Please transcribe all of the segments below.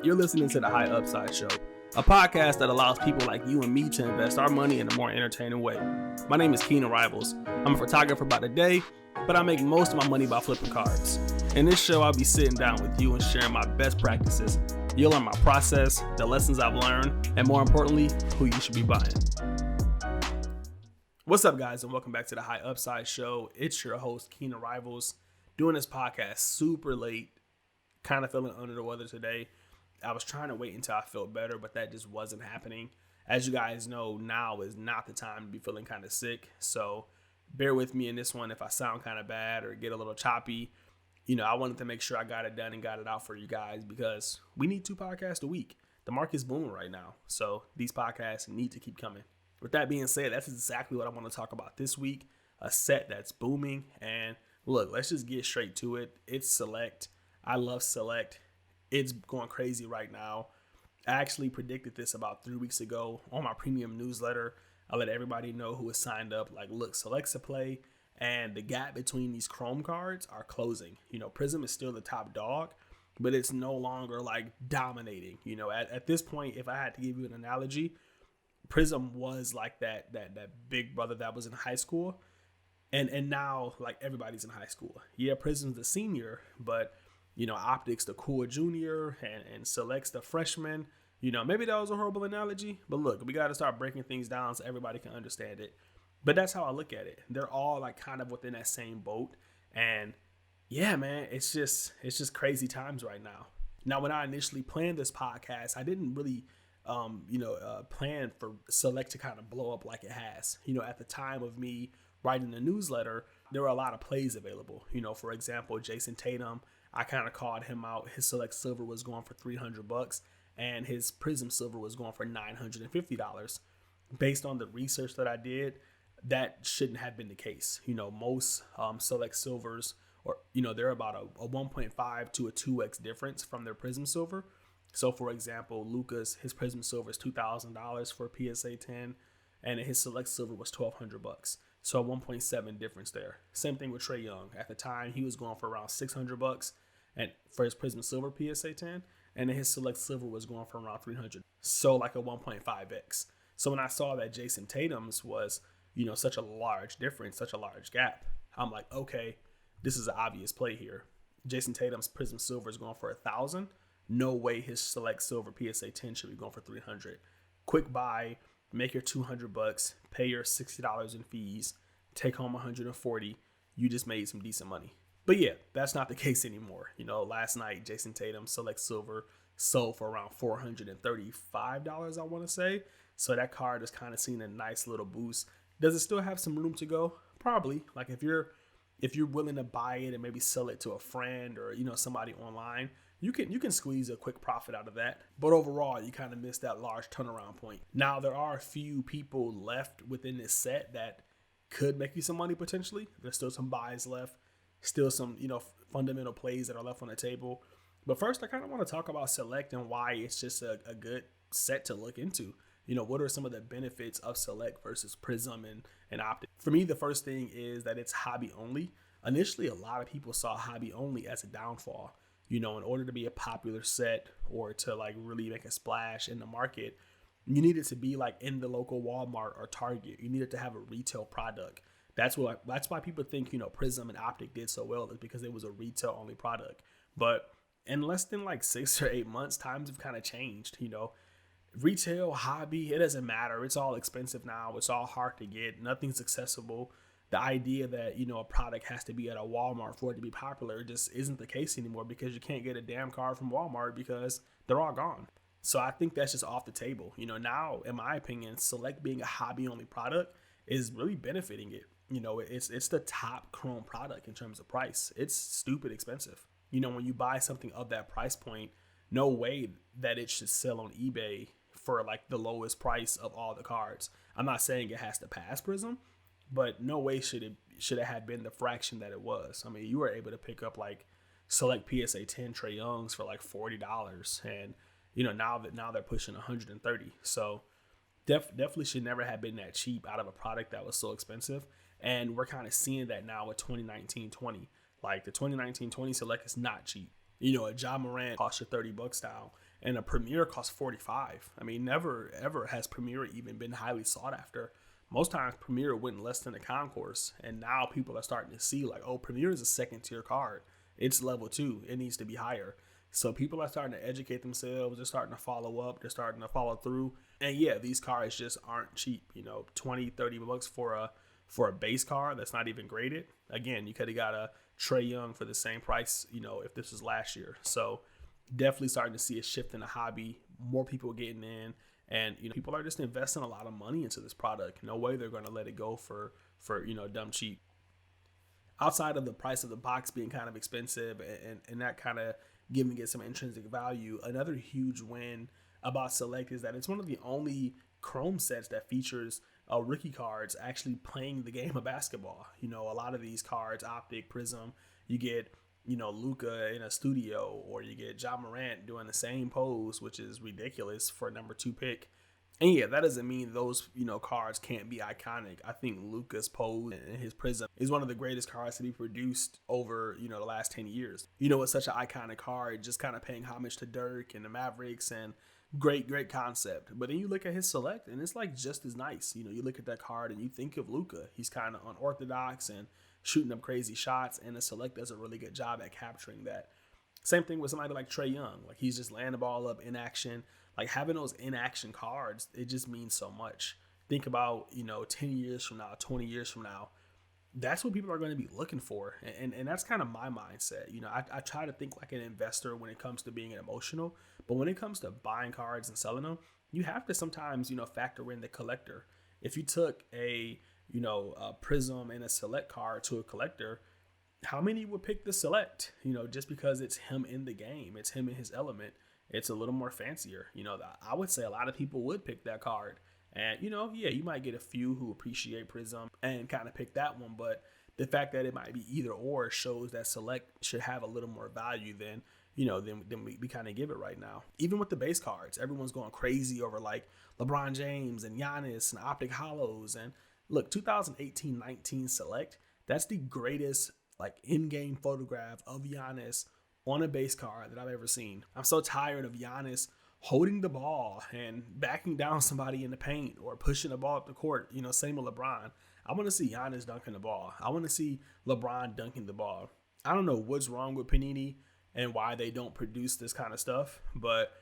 You're listening to the High Upside Show, a podcast that allows people like you and me to invest our money in a more entertaining way. My name is Keenan Rivals. I'm a photographer by the day, but I make most of my money by flipping cards. In this show, I'll be sitting down with you and sharing my best practices. You'll learn my process, the lessons I've learned, and more importantly, who you should be buying. What's up, guys, and welcome back to the High Upside Show. It's your host, Keenan Rivals, doing this podcast super late, kind of feeling under the weather today. I was trying to wait until I felt better, but that just wasn't happening. As you guys know, now is not the time to be feeling kind of sick. So bear with me in this one if I sound kind of bad or get a little choppy. I wanted to make sure I got it done and got it out for you guys because we need 2 podcasts a week. The market's booming right now. So these podcasts need to keep coming. With that being said, that's exactly what I want to talk about this week. A set that's booming. And look, let's just get straight to it. It's Select. I love Select. It's going crazy right now. I actually predicted this about 3 weeks ago on my premium newsletter. I let everybody know who was signed up. Like, look, Select's a play, and the gap between these Chrome cards are closing. Prism is still the top dog, but it's no longer like dominating. At this point, if I had to give you an analogy, Prism was like that big brother that was in high school, and now like everybody's in high school. Yeah, Prism's the senior, but Optics the cool junior and Select's the freshman. Maybe that was a horrible analogy, but look, we got to start breaking things down so everybody can understand it. But that's how I look at it. They're all like kind of within that same boat. And yeah, man, it's just crazy times right now. Now, when I initially planned this podcast, I didn't really, plan for Select to kind of blow up like it has. At the time of me writing the newsletter, there were a lot of plays available. For example, Jason Tatum, I kind of called him out. His Select Silver was going for $300 and his Prism Silver was going for $950. Based on the research that I did, that shouldn't have been the case. Most Select Silvers, or they're about a 1.5 to a 2x difference from their Prism Silver. So for example, Luka's, his Prism Silver is $2,000 for PSA 10 and his Select Silver was $1,200. So a 1.7 difference there. Same thing with Trae Young. At the time, he was going for around $600 and for his Prism Silver PSA 10, and then his Select Silver was going for around $300. So like a 1.5x. So when I saw that Jason Tatum's was, such a large difference, such a large gap, I'm like, okay, this is an obvious play here. Jason Tatum's Prism Silver is going for $1,000. No way his Select Silver PSA 10 should be going for $300. Quick buy. Make your $200, pay your $60 in fees, take home $140. You just made some decent money. But yeah, that's not the case anymore. Last night, Jason Tatum Select Silver sold for around $435, I want to say. So that card has kind of seen a nice little boost. Does it still have some room to go? Probably. Like if you're willing to buy it and maybe sell it to a friend or, somebody online, you can squeeze a quick profit out of that. But overall, you kind of miss that large turnaround point. Now, there are a few people left within this set that could make you some money potentially. There's still some buys left, still some, fundamental plays that are left on the table. But first, I kind of want to talk about Select and why it's just a good set to look into. What are some of the benefits of Select versus Prism and Optic? For me, the first thing is that it's hobby only. Initially, a lot of people saw hobby only as a downfall. In order to be a popular set or to like really make a splash in the market, you needed to be like in the local Walmart or Target. You needed to have a retail product. That's why people think, Prism and Optic did so well, is because it was a retail only product. But in less than like 6 or 8 months, times have kind of changed. Retail, hobby, it doesn't matter. It's all expensive now. It's all hard to get. Nothing's accessible. The idea that, a product has to be at a Walmart for it to be popular just isn't the case anymore, because you can't get a damn card from Walmart because they're all gone. So I think that's just off the table. Now, in my opinion, Select being a hobby only product is really benefiting it. It's the top Chrome product in terms of price. It's stupid expensive. When you buy something of that price point, no way that it should sell on eBay for like the lowest price of all the cards. I'm not saying it has to pass Prism, but no way should it have been the fraction that it was. I mean, you were able to pick up like Select PSA 10 Trae Youngs for like $40, and now they're pushing $130. So definitely should never have been that cheap out of a product that was so expensive. And we're kind of seeing that now with 2019-20. Like the 2019-20 Select is not cheap. A Ja Morant costs you $30 now, and a Premier costs 45. I mean, never ever has Premier even been highly sought after. Most times Premier went less than a concourse, and now people are starting to see like, oh, Premier is a second tier card. It's level 2. It needs to be higher. So people are starting to educate themselves. They're starting to follow up. They're starting to follow through. And yeah, these cards just aren't cheap. $20-$30 for a base card that's not even graded. Again, you could have got a Trae Young for the same price, if this was last year. So definitely starting to see a shift in the hobby. More people getting in. And, people are just investing a lot of money into this product. No way they're going to let it go for dumb cheap. Outside of the price of the box being kind of expensive and that kind of giving it some intrinsic value, another huge win about Select is that it's one of the only Chrome sets that features rookie cards actually playing the game of basketball. A lot of these cards, Optic, Prism, you get Luka in a studio, or you get Ja Morant doing the same pose, which is ridiculous for a number 2 pick. And yeah, that doesn't mean those, cards can't be iconic. I think Luka's pose and his Prism is one of the greatest cards to be produced over, the last 10 years. It's such an iconic card, just kind of paying homage to Dirk and the Mavericks, and great concept. But then you look at his Select and it's like just as nice. You look at that card and you think of Luka. He's kind of unorthodox and shooting up crazy shots, and the Select does a really good job at capturing that. Same thing with somebody like Trae Young. Like, he's just laying the ball up in action. Like, having those in action cards, it just means so much. Think about, 10 years from now, 20 years from now, that's what people are going to be looking for. And that's kind of my mindset. I try to think like an investor when it comes to being emotional, but when it comes to buying cards and selling them, you have to sometimes, factor in the collector. If you took a Prism and a Select card to a collector, how many would pick the Select? Just because it's him in the game, it's him in his element, it's a little more fancier. I would say a lot of people would pick that card. And, you might get a few who appreciate Prism and kind of pick that one. But the fact that it might be either or shows that Select should have a little more value than we kind of give it right now. Even with the base cards, everyone's going crazy over like LeBron James and Giannis and Optic Hollows. And look, 2018-19 Select, that's the greatest like in-game photograph of Giannis on a base card that I've ever seen. I'm so tired of Giannis holding the ball and backing down somebody in the paint or pushing the ball up the court. Same with LeBron. I want to see Giannis dunking the ball. I want to see LeBron dunking the ball. I don't know what's wrong with Panini and why they don't produce this kind of stuff, but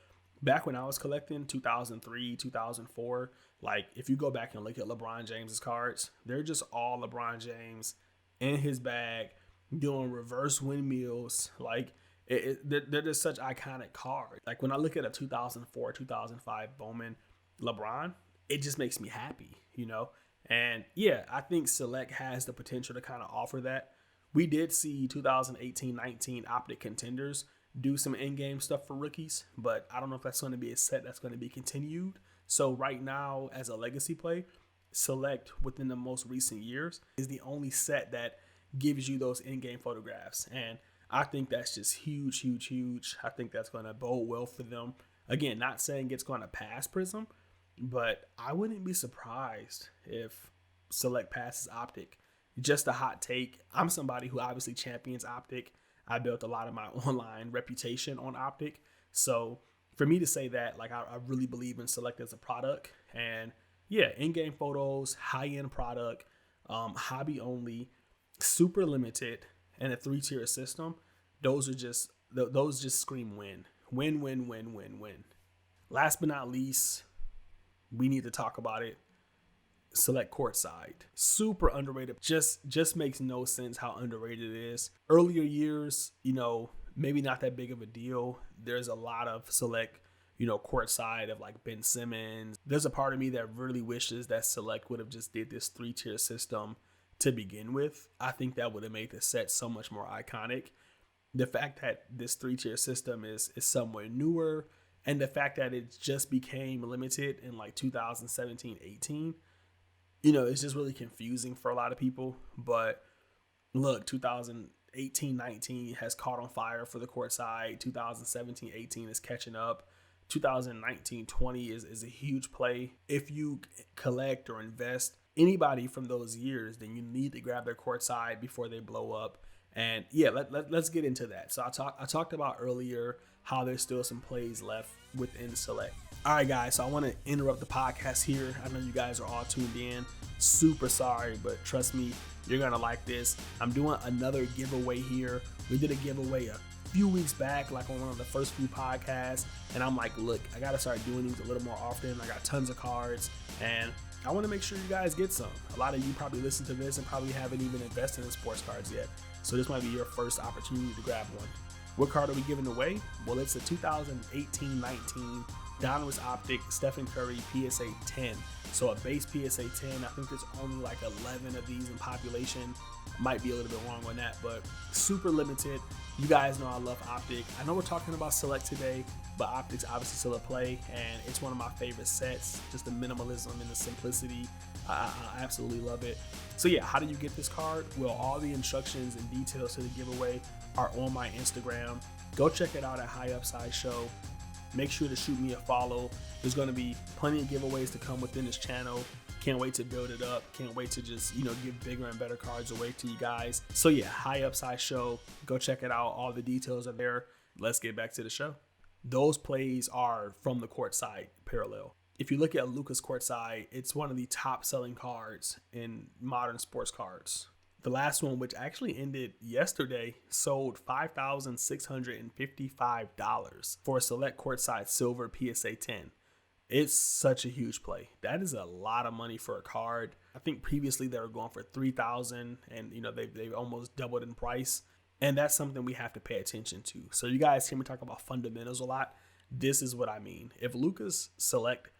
back when I was collecting 2003, 2004, like if you go back and look at LeBron James's cards, they're just all LeBron James in his bag doing reverse windmills. Like they're just such iconic cards. Like when I look at a 2004, 2005 Bowman LeBron, it just makes me happy, And yeah, I think Select has the potential to kind of offer that. We did see 2018-19 Optic Contenders do some in-game stuff for rookies, but I don't know if that's going to be a set that's going to be continued. So right now, as a legacy play, Select within the most recent years is the only set that gives you those in-game photographs. And I think that's just huge. I think that's going to bode well for them. Again, not saying it's going to pass Prism, but I wouldn't be surprised if Select passes Optic. Just a hot take. I'm somebody who obviously champions Optic. I built a lot of my online reputation on Optic. So for me to say that, like, I really believe in Select as a product. And yeah, in-game photos, high-end product, hobby only, super limited, and a 3-tier system. Those just scream win. Win. Last but not least, we need to talk about it. Select Courtside. Super underrated. Just makes no sense how underrated it is. Earlier years, maybe not that big of a deal. There's a lot of Select, Courtside of like Ben Simmons. There's a part of me that really wishes that Select would have just did this 3-tier system to begin with. I think that would have made the set so much more iconic. The fact that this 3-tier system is somewhat newer, and the fact that it just became limited in like 2017-18, it's just really confusing for a lot of people. But look, 2018-19 has caught on fire for the Courtside. 2017-18 is catching up. 2019-20 is a huge play. If you collect or invest anybody from those years, then you need to grab their Courtside before they blow up. And yeah, let's get into that. So I talked about earlier how there's still some plays left within Select. All right, guys, so I want to interrupt the podcast here. I know you guys are all tuned in. Super sorry, but trust me, you're going to like this. I'm doing another giveaway here. We did a giveaway a few weeks back, like on one of the first few podcasts. And I'm like, look, I got to start doing these a little more often. I got tons of cards, and I want to make sure you guys get some. A lot of you probably listen to this and probably haven't even invested in sports cards yet. So this might be your first opportunity to grab one. What card are we giving away? Well, it's a 2018-19 Donovan Optic Stephen Curry PSA 10. So a base PSA 10. I think there's only like 11 of these in population. Might be a little bit wrong on that, but super limited. You guys know I love Optic. I know we're talking about Select today, but Optic's obviously still a play, and it's one of my favorite sets. Just the minimalism and the simplicity. I absolutely love it. So yeah, how do you get this card? Well, all the instructions and details to the giveaway are on my Instagram. Go check it out at High Upside Show. Make sure to shoot me a follow. There's going to be plenty of giveaways to come within this channel. Can't wait to build it up. Can't wait to just, give bigger and better cards away to you guys. So yeah, High Upside Show. Go check it out. All the details are there. Let's get back to the show. Those plays are from the Courtside parallel. If you look at Luka's Courtside, it's one of the top selling cards in modern sports cards. The last one, which actually ended yesterday, sold $5,655 for a Select Courtside Silver PSA 10. It's such a huge play. That is a lot of money for a card. I think previously they were going for $3,000, and they've almost doubled in price. And that's something we have to pay attention to. So you guys hear me talk about fundamentals a lot. This is what I mean. If Luka's Select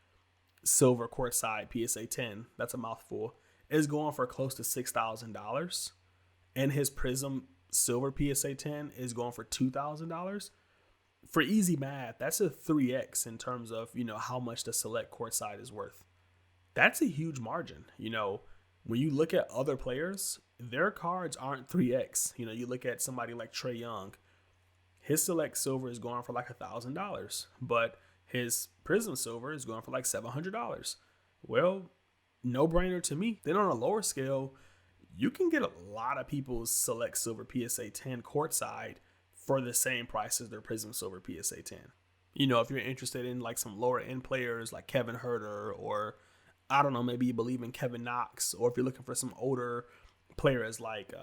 Silver Courtside PSA 10, that's a mouthful, is going for close to $6,000, and his Prism Silver PSA 10 is going for $2,000. For easy math, that's a 3x in terms of, how much the Select Courtside is worth. That's a huge margin. When you look at other players, their cards aren't 3x. You look at somebody like Trae Young, his Select Silver is going for like $1,000, but his Prism Silver is going for like $700. Well, no brainer to me. Then on a lower scale, you can get a lot of people's Select Silver PSA 10 Courtside for the same price as their Prism Silver PSA 10. If you're interested in like some lower end players like Kevin Huerter, or I don't know, maybe you believe in Kevin Knox, or if you're looking for some older players like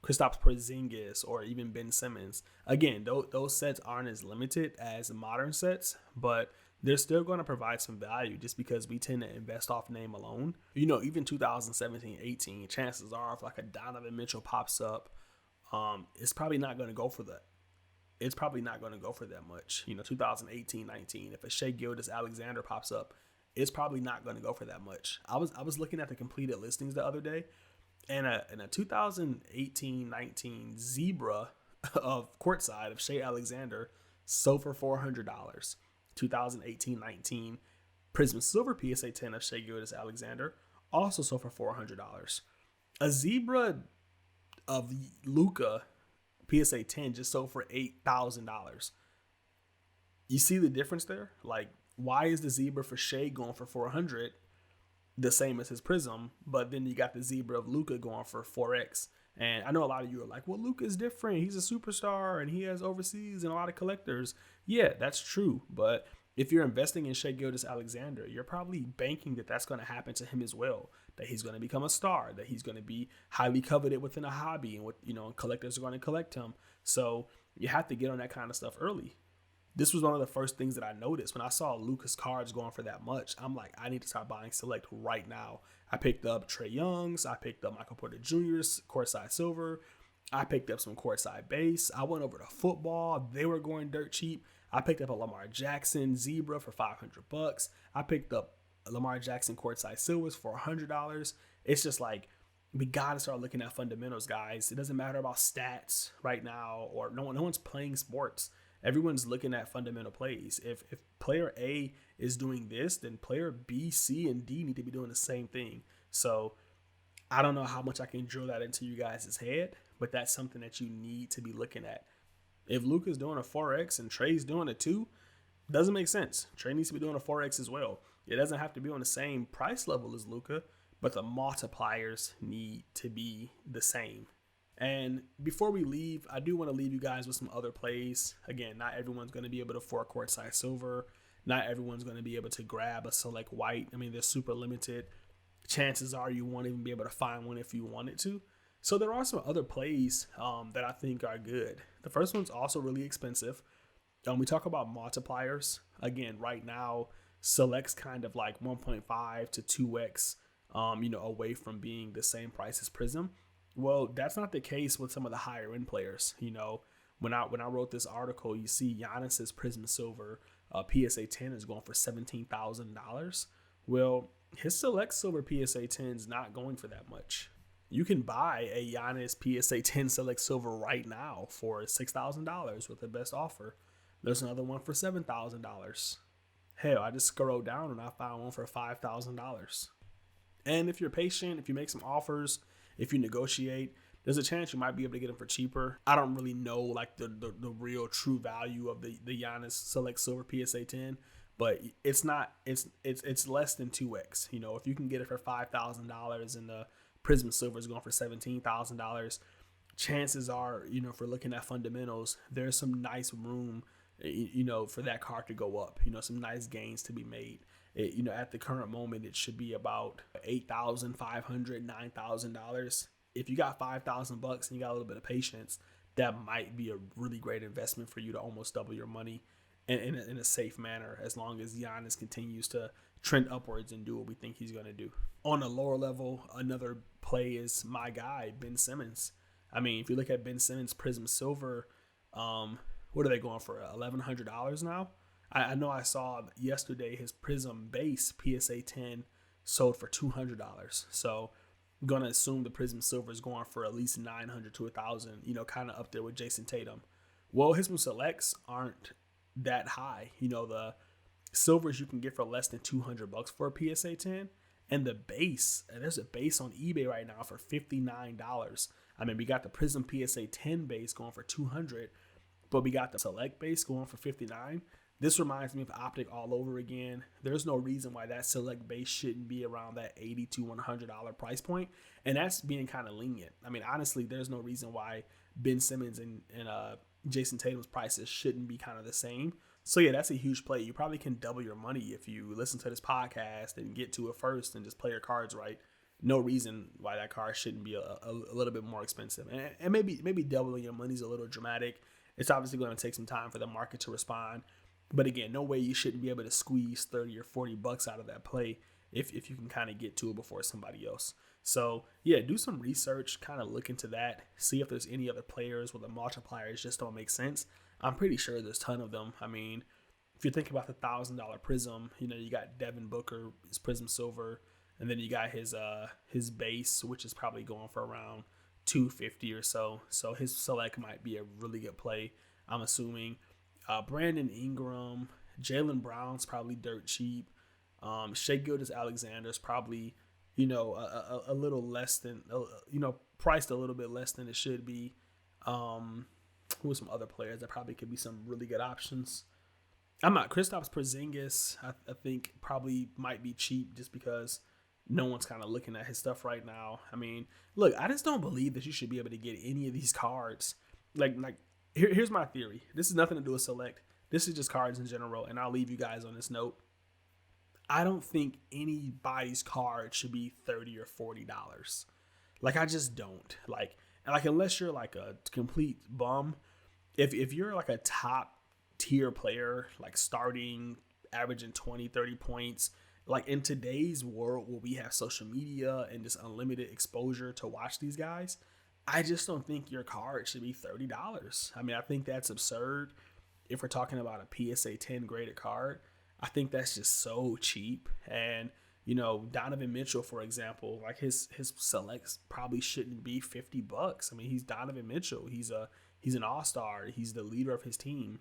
Kristaps Porzingis or even Ben Simmons. Again, those sets aren't as limited as modern sets, but they're still going to provide some value just because we tend to invest off name alone. Even 2017-18, chances are if like a Donovan Mitchell pops up, it's probably not going to go for that. It's probably not going to go for that much. 2018-19, if a Shai Gilgeous-Alexander pops up, it's probably not going to go for that much. I was looking at the completed listings the other day, and a 2018-19 Zebra of Courtside of Shai Alexander sold for $400. 2018-19 Prism Silver PSA 10 of Shai Gilgeous-Alexander also sold for $400. A Zebra of Luka PSA 10 just sold for $8,000. You see the difference there? Like, why is the Zebra for Shai going for $400, the same as his Prism, but then you got the Zebra of Luka going for 4x? And I know a lot of you are like, well, Luka's different. He's a superstar and he has overseas and a lot of collectors. Yeah, that's true. But if you're investing in Shai Gilgeous-Alexander, you're probably banking that that's going to happen to him as well, that he's going to become a star, that he's going to be highly coveted within a hobby, and collectors are going to collect him. So you have to get on that kind of stuff early. This was one of the first things that I noticed when I saw Luka's cards going for that much. I'm like, I need to start buying Select right now. I picked up Trae Young's. I picked up Michael Porter Jr.'s Courtside Silver. I picked up some Courtside Base. I went over to football. They were going dirt cheap. I picked up a Lamar Jackson Zebra for $500. I picked up Lamar Jackson Courtside Silvers for $100. It's just like, we got to start looking at fundamentals, guys. It doesn't matter about stats right now, or no one's playing sports. Everyone's looking at fundamental plays. If player A is doing this, then player B, C, and D need to be doing the same thing. So I don't know how much I can drill that into you guys' head, but that's something that you need to be looking at. If Luka's doing a 4X and Trey's doing a 2, doesn't make sense. Trey needs to be doing a 4X as well. It doesn't have to be on the same price level as Luka, but the multipliers need to be the same. And before we leave, I do want to leave you guys with some other plays. Again, not everyone's going to be able to afford Courtside Silver. Not everyone's going to be able to grab a Select White. I mean, they're super limited. Chances are you won't even be able to find one if you wanted to. So there are some other plays that I think are good. The first one's also really expensive. We talk about multipliers. Again, right now, Select's kind of like 1.5 to 2x, away from being the same price as Prism. Well, that's not the case with some of the higher end players. When I wrote this article, you see Giannis's Prism Silver PSA 10 is going for $17,000. Well, his Select Silver PSA 10 is not going for that much. You can buy a Giannis PSA 10 Select Silver right now for $6,000 with the best offer. There's another one for $7,000. Hell, I just scrolled down and I found one for $5,000. And if you're patient, if you make some offers, if you negotiate, there's a chance you might be able to get them for cheaper. I don't really know like the real true value of the Giannis Select Silver PSA 10, but it's less than 2x. If you can get it for $5,000 and the Prism Silver is going for $17,000, chances are, if we're looking at fundamentals, there's some nice room, for that card to go up. Some nice gains to be made. At the current moment, it should be about $8,500, $9,000. If you got $5,000 and you got a little bit of patience, that might be a really great investment for you to almost double your money in a safe manner, as long as Giannis continues to trend upwards and do what we think he's going to do. On a lower level, another play is my guy, Ben Simmons. I mean, if you look at Ben Simmons Prism Silver, what are they going for, $1,100 now? I know I saw yesterday his Prism Base PSA 10 sold for $200. So I'm going to assume the Prism Silver is going for at least $900 to $1,000, kind of up there with Jason Tatum. Well, his Selects aren't that high. The silvers you can get for less than $200 for a PSA 10. And the base, there's a base on eBay right now for $59. I mean, we got the Prism PSA 10 base going for $200, but we got the Select base going for $59. This reminds me of Optic all over again. There's no reason why that Select base shouldn't be around that $80 to $100 price point, and that's being kind of lenient. I mean, honestly, there's no reason why Ben Simmons and Jason Tatum's prices shouldn't be kind of the same. So yeah, that's a huge play. You probably can double your money if you listen to this podcast and get to it first and just play your cards right. No reason why that card shouldn't be a little bit more expensive. And maybe doubling your money is a little dramatic. It's obviously going to take some time for the market to respond. But again, no way you shouldn't be able to squeeze $30 or $40 out of that play if you can kind of get to it before somebody else. So yeah, do some research, kind of look into that, see if there's any other players where the multipliers just don't make sense. I'm pretty sure there's a ton of them. I mean, if you think about the $1,000 Prism, you got Devin Booker, his Prism Silver, and then you got his base, which is probably going for around $250 or so. So his Select might be a really good play, I'm assuming. Brandon Ingram, Jaylen Brown's probably dirt cheap. Shai Gilgeous-Alexander's probably, a little less than, priced a little bit less than it should be. Who are some other players that probably could be some really good options? Kristaps Porzingis, I think probably might be cheap just because no one's kind of looking at his stuff right now. I mean, look, I just don't believe that you should be able to get any of these cards. Here's my theory. This has nothing to do with Select. This is just cards in general, and I'll leave you guys on this note. I don't think anybody's card should be $30 or $40. I just don't. Unless you're like a complete bum, if you're like a top tier player, like starting, averaging 20, 30 points, like in today's world where we have social media and just unlimited exposure to watch these guys, I just don't think your card should be $30. I mean, I think that's absurd. If we're talking about a PSA 10 graded card, I think that's just so cheap. And, Donovan Mitchell, for example, like his selects probably shouldn't be $50. I mean, he's Donovan Mitchell. He's an all-star. He's the leader of his team.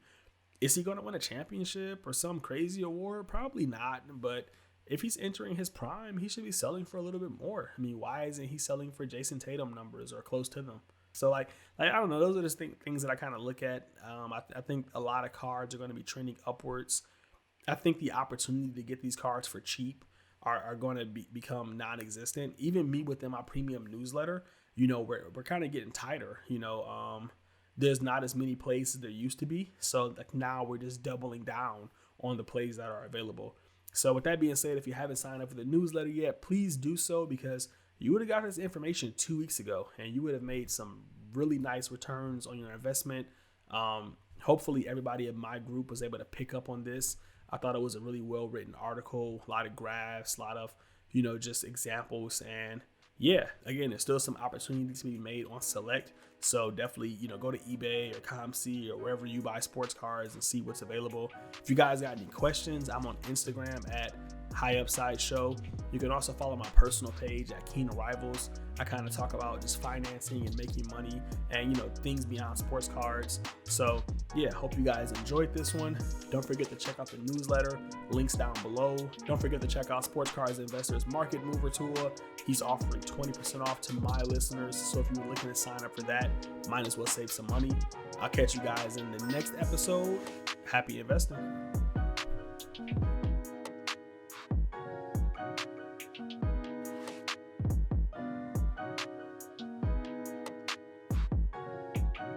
Is he going to win a championship or some crazy award? Probably not. But if he's entering his prime, he should be selling for a little bit more. I mean, why isn't he selling for Jason Tatum numbers or close to them? So, I don't know. Those are just things that I kind of look at. I think a lot of cards are going to be trending upwards. I think the opportunity to get these cards for cheap are going to become non-existent. Even me within my premium newsletter, we're kind of getting tighter. There's not as many plays as there used to be. So like now we're just doubling down on the plays that are available. So with that being said, if you haven't signed up for the newsletter yet, please do so, because you would have got this information 2 weeks ago and you would have made some really nice returns on your investment. Hopefully everybody in my group was able to pick up on this. I thought it was a really well-written article, a lot of graphs, a lot of, just examples. And yeah, again, there's still some opportunities to be made on Select. So definitely, go to eBay or ComC or wherever you buy sports cards and see what's available. If you guys got any questions, I'm on Instagram at High Upside Show. You can also follow my personal page at Keen Arrivals. I kind of talk about just financing and making money and, things beyond sports cards. So yeah, hope you guys enjoyed this one. Don't forget to check out the newsletter, links down below. Don't forget to check out Sports Cards Investors Market Mover Tool. He's offering 20% off to my listeners. So if you're looking to sign up for that, might as well save some money. I'll catch you guys in the next episode. Happy investing.